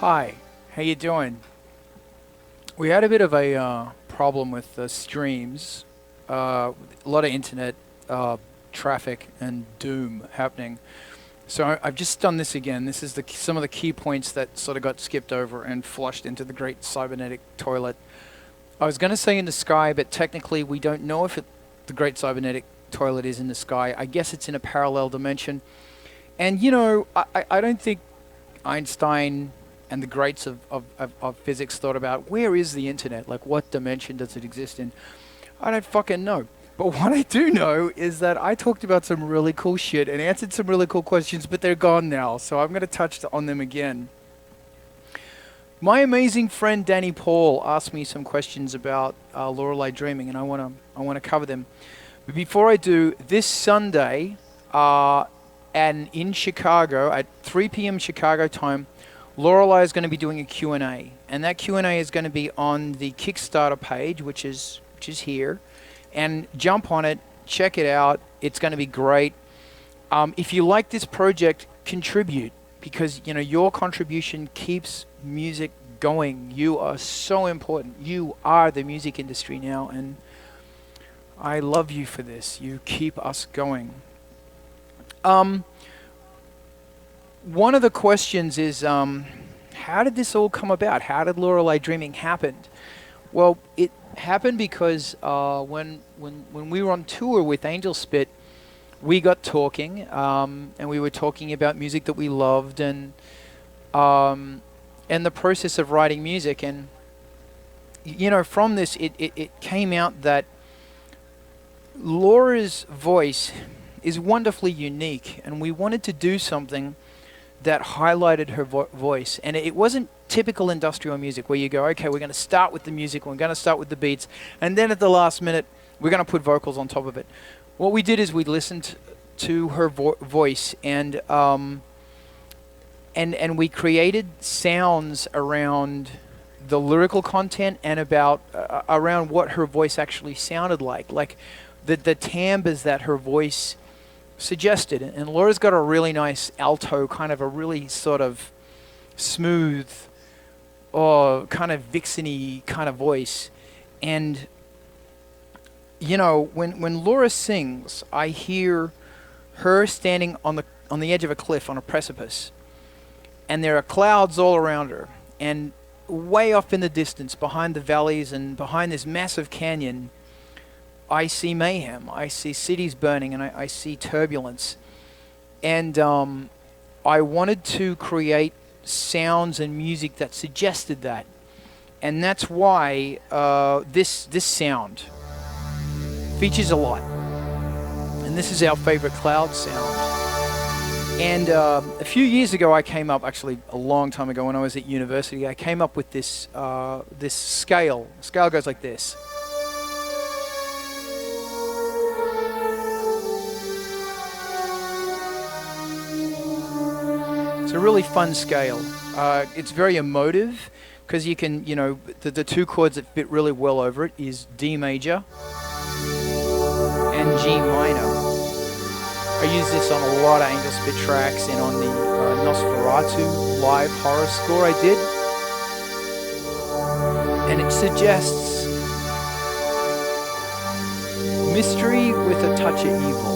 Hi, how you doing? We had a bit of a problem with the streams, a lot of internet traffic and doom happening. So I've just done this again. This is some of the key points that sort of got skipped over and flushed into the great cybernetic toilet. I was going to say in the sky, but technically we don't know if the great cybernetic toilet is in the sky. I guess it's in a parallel dimension. And you know, I don't think Einstein and the greats of physics thought about where is the internet, like what dimension does it exist in. I don't fucking know. But what I do know is that I talked about some really cool shit and answered some really cool questions, but they're gone now, so I'm going to touch on them again. My amazing friend Danny Paul asked me some questions about Lorelei Dreaming, and I want to cover them. But before I do, this Sunday, and in Chicago at 3 p.m. Chicago time, Lorelei is going to be doing a Q&A, and that Q&A is going to be on the Kickstarter page, which is here, and jump on it, check it out. It's going to be great. If you like this project, contribute, because you know your contribution keeps music going. You are so important. You are the music industry now, and I love you for this. You keep us going. One of the questions is, how did this all come about? How did Lorelei Dreaming happen? Well, it happened because when we were on tour with Angelspit, we got talking, and we were talking about music that we loved, and the process of writing music. And you know, from this, it came out that Laura's voice is wonderfully unique, and we wanted to do something that highlighted her voice. And it wasn't typical industrial music where you go, okay, we're going to start with the music, we're going to start with the beats, and then at the last minute we're going to put vocals on top of it. What we did is we listened to her voice, and we created sounds around the lyrical content and about around what her voice actually sounded like the timbres that her voice suggested. And Laura's got a really nice alto, kind of a really sort of smooth or kind of vixen-y kind of voice. And you know, when Laura sings, I hear her standing on the edge of a cliff, on a precipice, and there are clouds all around her, and way off in the distance behind the valleys and behind this massive canyon, I see mayhem, I see cities burning, and I see turbulence. And I wanted to create sounds and music that suggested that. And that's why this sound features a lot. And this is our favorite cloud sound. And a few years ago I came up, actually a long time ago when I was at university, I came up with this this scale. The scale goes like this. It's a really fun scale. It's very emotive because you can, you know, the two chords that fit really well over it is D major and G minor. I use this on a lot of Angelspit tracks and on the Nosferatu live horror score I did. And it suggests mystery with a touch of evil.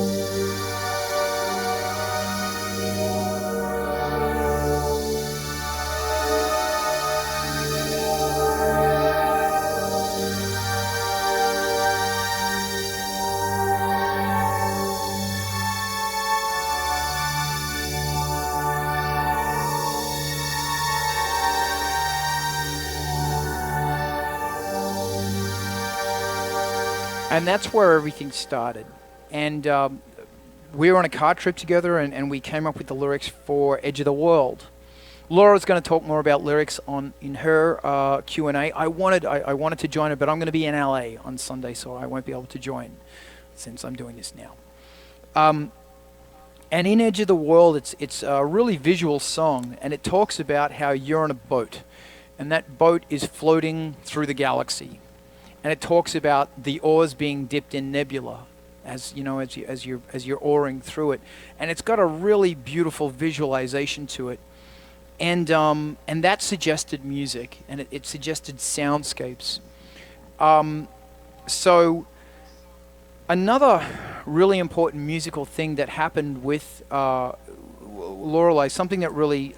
And that's where everything started. And we were on a car trip together, and we came up with the lyrics for Edge of the World. Laura's going to talk more about lyrics in her Q&A. I wanted to join her, but I'm going to be in LA on Sunday, so I won't be able to join since I'm doing this now. And in Edge of the World, it's a really visual song, and it talks about how you're on a boat, and that boat is floating through the galaxy. And it talks about the oars being dipped in nebula, as you're oaring through it, and it's got a really beautiful visualization to it, and that suggested music, and it suggested soundscapes. So another really important musical thing that happened with Lorelei, something that really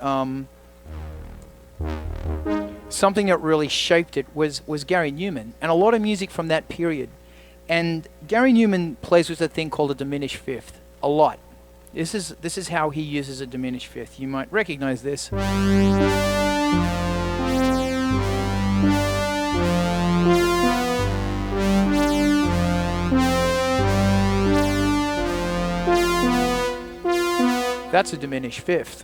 shaped it was Gary Newman, and a lot of music from that period. And Gary Newman plays with a thing called a diminished fifth a lot. This is how he uses a diminished fifth. You might recognize this. That's a diminished fifth.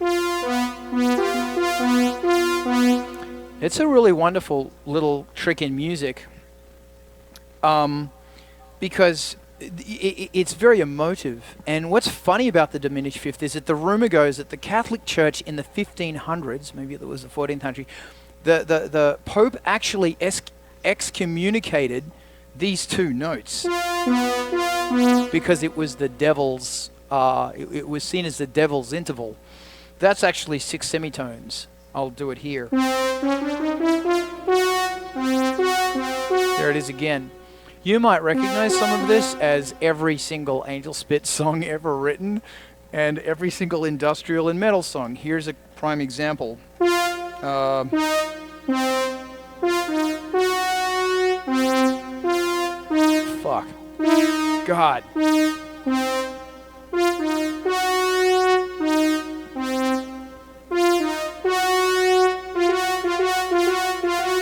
It's a really wonderful little trick in music, because it's very emotive. And what's funny about the diminished fifth is that the rumor goes that the Catholic Church in the 1500s, maybe it was the 14th century, the Pope actually excommunicated these two notes because it was the devil's. It was seen as the devil's interval. That's actually 6 semitones. I'll do it here. There it is again. You might recognize some of this as every single Angelspit song ever written and every single industrial and metal song. Here's a prime example. Fuck. God.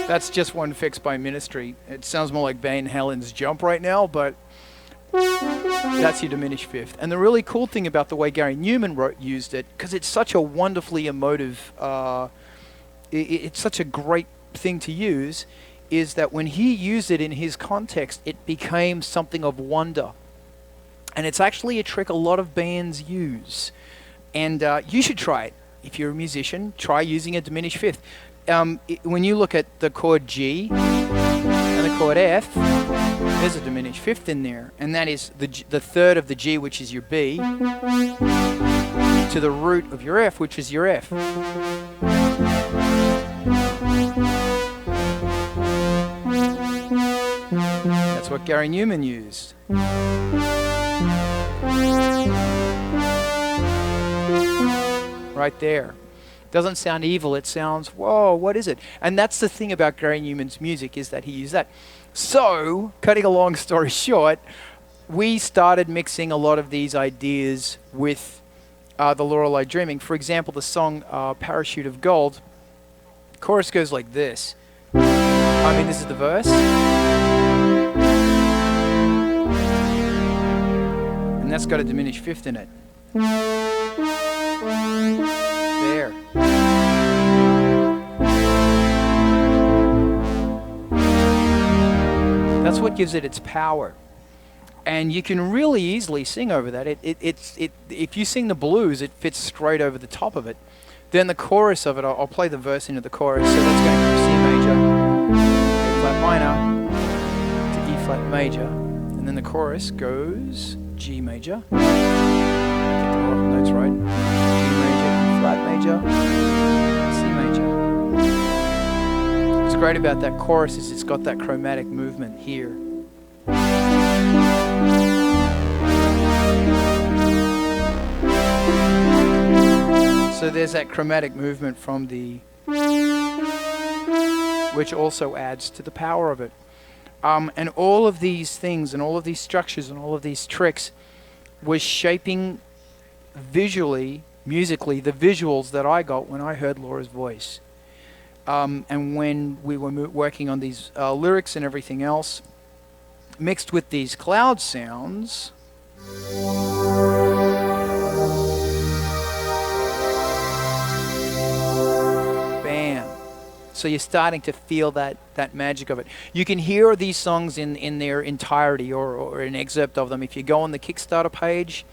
That's just one fix by Ministry. It sounds more like Van Halen's Jump right now, but that's your diminished fifth. And the really cool thing about the way Gary Newman used it, because it's such a wonderfully emotive, it's such a great thing to use, is that when he used it in his context, it became something of wonder. And it's actually a trick a lot of bands use. And you should try it. If you're a musician, try using a diminished fifth. When you look at the chord G and the chord F, there's a diminished fifth in there. And that is the third of the G, which is your B, to the root of your F, which is your F. That's what Gary Newman used. Right there. Doesn't sound evil, it sounds, whoa, what is it? And that's the thing about Gary Newman's music, is that he used that. So, cutting a long story short, we started mixing a lot of these ideas with the Lorelei Dreaming. For example, the song Parachute of Gold, chorus goes like this. I mean, this is the verse. And that's got a diminished fifth in it. There. That's what gives it its power. And you can really easily sing over that. If you sing the blues, it fits straight over the top of it. Then the chorus of it, I'll play the verse into the chorus. So that's going from C major, A flat minor, to E flat major. And then the chorus goes G major. Get the notes right. G major, flat major, C major. What's great about that chorus is it's got that chromatic movement here. So there's that chromatic movement from the, which also adds to the power of it. And all of these things and all of these structures and all of these tricks was shaping visually, musically, the visuals that I got when I heard Laura's voice. And when we were working on these lyrics and everything else, mixed with these cloud sounds. Bam. So you're starting to feel that magic of it. You can hear these songs in their entirety, or an excerpt of them. If you go on the Kickstarter page,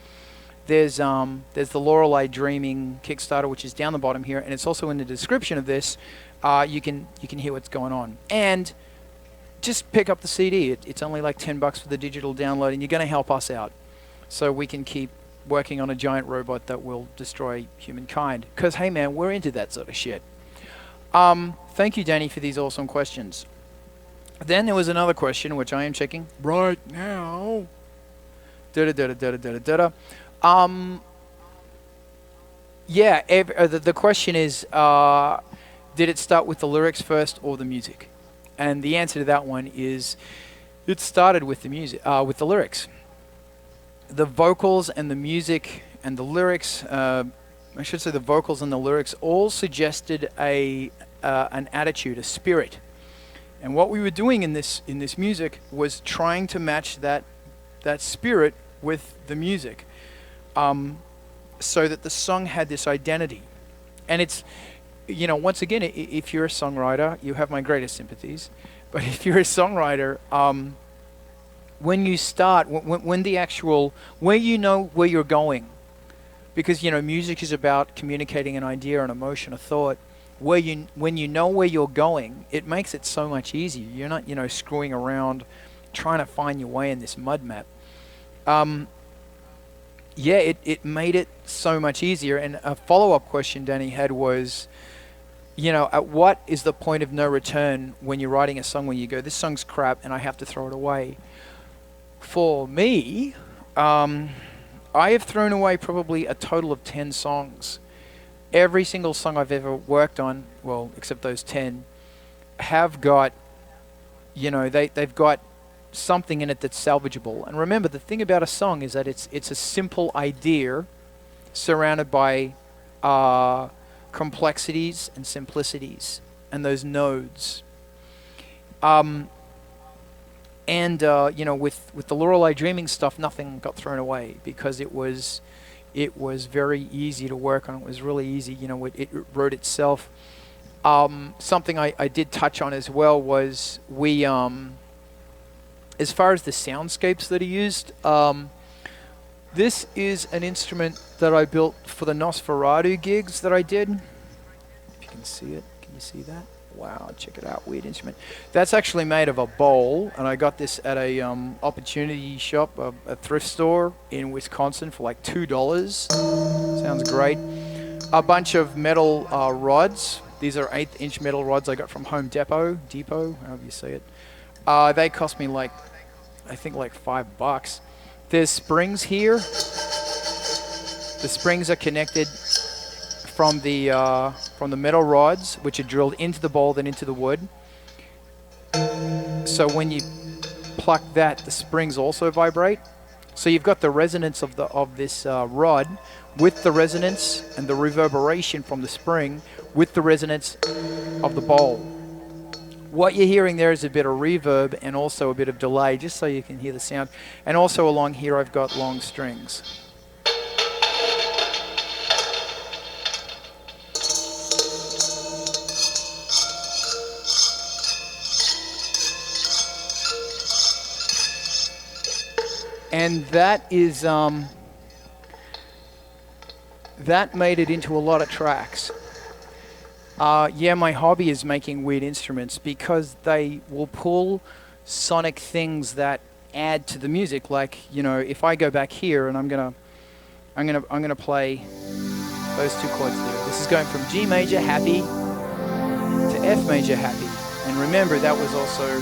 there's the Lorelei Dreaming Kickstarter, which is down the bottom here, and it's also in the description of this. You can hear what's going on, and just pick up the CD. It's only like $10 for the digital download, and you're going to help us out, so we can keep working on a giant robot that will destroy humankind. Because hey man, we're into that sort of shit. Thank you, Danny, for these awesome questions. Then there was another question, which I am checking right now. The question is, did it start with the lyrics first or the music? And the answer to that one is, it started with the music, with the lyrics. The vocals and the music and the lyrics, I should say the vocals and the lyrics all suggested an attitude, a spirit. And what we were doing in this music was trying to match that spirit with the music, so that the song had this identity. And it's, once again, if you're a songwriter, you have my greatest sympathies. But if you're a songwriter, when you start, when the actual, where you know where you're going, because music is about communicating an idea, an emotion, a thought. When you know where you're going, it makes it so much easier. You're not screwing around, trying to find your way in this mud map. It made it so much easier. And a follow-up question Danny had was, at what is the point of no return when you're writing a song when you go, this song's crap and I have to throw it away? For me, I have thrown away probably a total of 10 songs. Every single song I've ever worked on, well, except those 10, have got, they've got something in it that's salvageable. And remember, the thing about a song is that it's a simple idea surrounded by complexities and simplicities and those nodes. With the Lorelei Dreaming stuff, nothing got thrown away because it was very easy to work on. It was really easy. It wrote itself. Something I did touch on as well was we, as far as the soundscapes that he used, this is an instrument that I built for the Nosferatu gigs that I did. If you can see it, can you see that? Wow, check it out, weird instrument. That's actually made of a bowl, and I got this at a opportunity shop, a thrift store in Wisconsin for like $2. Sounds great. A bunch of metal rods. These are 1/8-inch metal rods I got from Home Depot, however you say it. They cost me I think like $5. There's springs here. The springs are connected from the metal rods, which are drilled into the bowl, then into the wood. So when you pluck that, the springs also vibrate. So you've got the resonance of this rod with the resonance and the reverberation from the spring with the resonance of the bowl. What you're hearing there is a bit of reverb and also a bit of delay, just so you can hear the sound. And also along here I've got long strings. And that is, that made it into a lot of tracks. My hobby is making weird instruments because they will pull sonic things that add to the music. Like, if I go back here and I'm gonna play those two chords there. This is going from G major happy to F major happy. And remember, that was also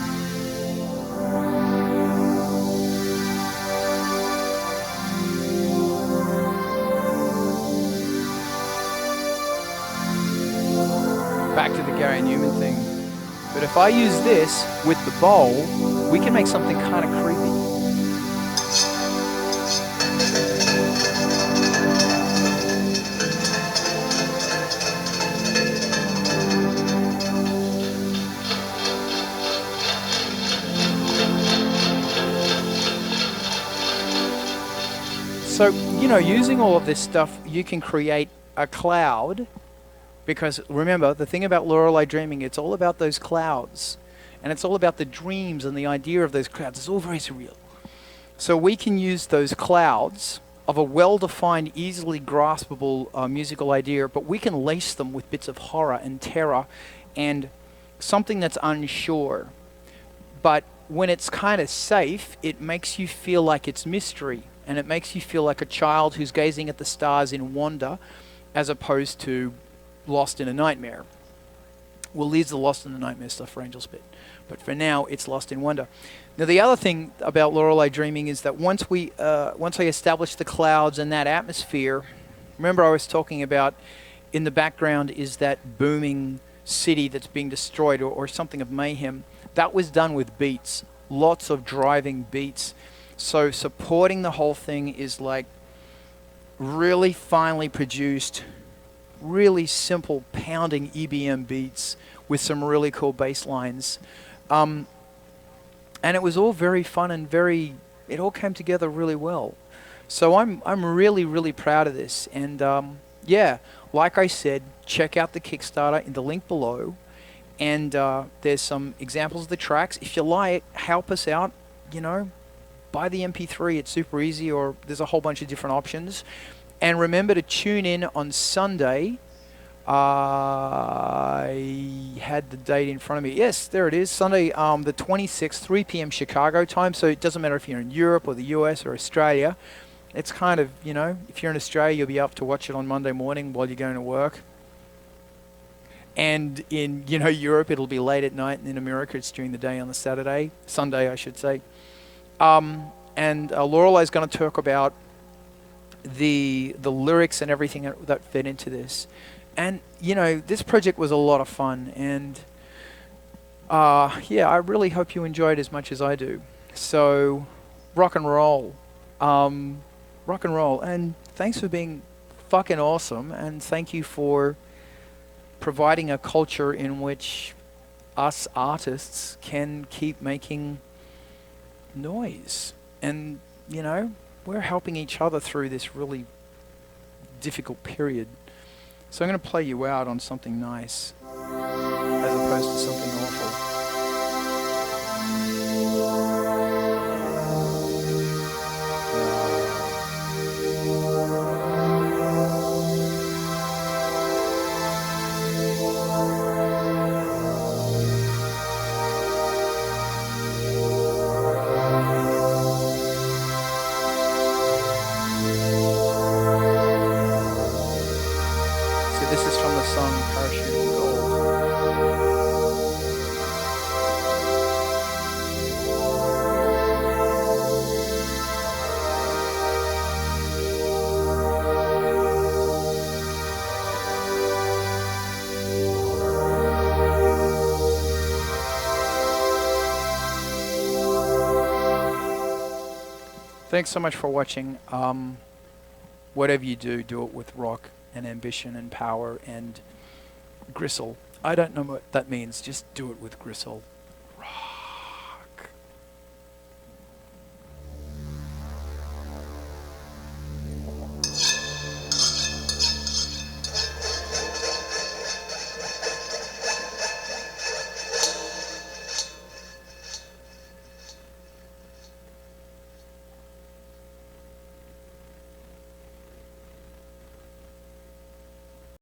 back to the Gary Newman thing. But if I use this with the bowl, we can make something kind of creepy. So, using all of this stuff, you can create a cloud, because remember, the thing about Lorelei Dreaming, it's all about those clouds. And it's all about the dreams and the idea of those clouds. It's all very surreal. So we can use those clouds of a well-defined, easily graspable musical idea, but we can lace them with bits of horror and terror and something that's unsure. But when it's kind of safe, it makes you feel like it's mystery, and it makes you feel like a child who's gazing at the stars in wonder, as opposed to lost in a nightmare. We'll leave the Lost in the Nightmare stuff for Angelspit, but for now, it's Lost in Wonder. Now, the other thing about Lorelei Dreaming is that once I establish the clouds and that atmosphere, remember I was talking about in the background is that booming city that's being destroyed, or something of mayhem. That was done with beats, lots of driving beats. So supporting the whole thing is like really finely produced, really simple pounding EBM beats with some really cool bass lines. And it was all very fun and it all came together really well. So I'm really, really proud of this. And yeah, like I said, check out the Kickstarter in the link below. And there's some examples of the tracks. If you like, help us out, buy the MP3. It's super easy, or there's a whole bunch of different options. And remember to tune in on Sunday. I had the date in front of me. Yes, there it is. Sunday, the 26th, 3 p.m. Chicago time. So it doesn't matter if you're in Europe or the US or Australia. It's kind of, if you're in Australia, you'll be up to watch it on Monday morning while you're going to work. And in, Europe, it'll be late at night. And in America, it's during the day on the Sunday, I should say. And Lorelei's going to talk about the lyrics and everything that fit into this. And, this project was a lot of fun. And, yeah, I really hope you enjoyed as much as I do. So, rock and roll. Rock and roll. And thanks for being fucking awesome. And thank you for providing a culture in which us artists can keep making noise. And, we're helping each other through this really difficult period. So I'm going to play you out on something nice, as opposed to something awful. This is from the song Parachute in Gold. Thanks so much for watching. Whatever you do, do it with rock and ambition and power and gristle. I don't know what that means, just do it with gristle.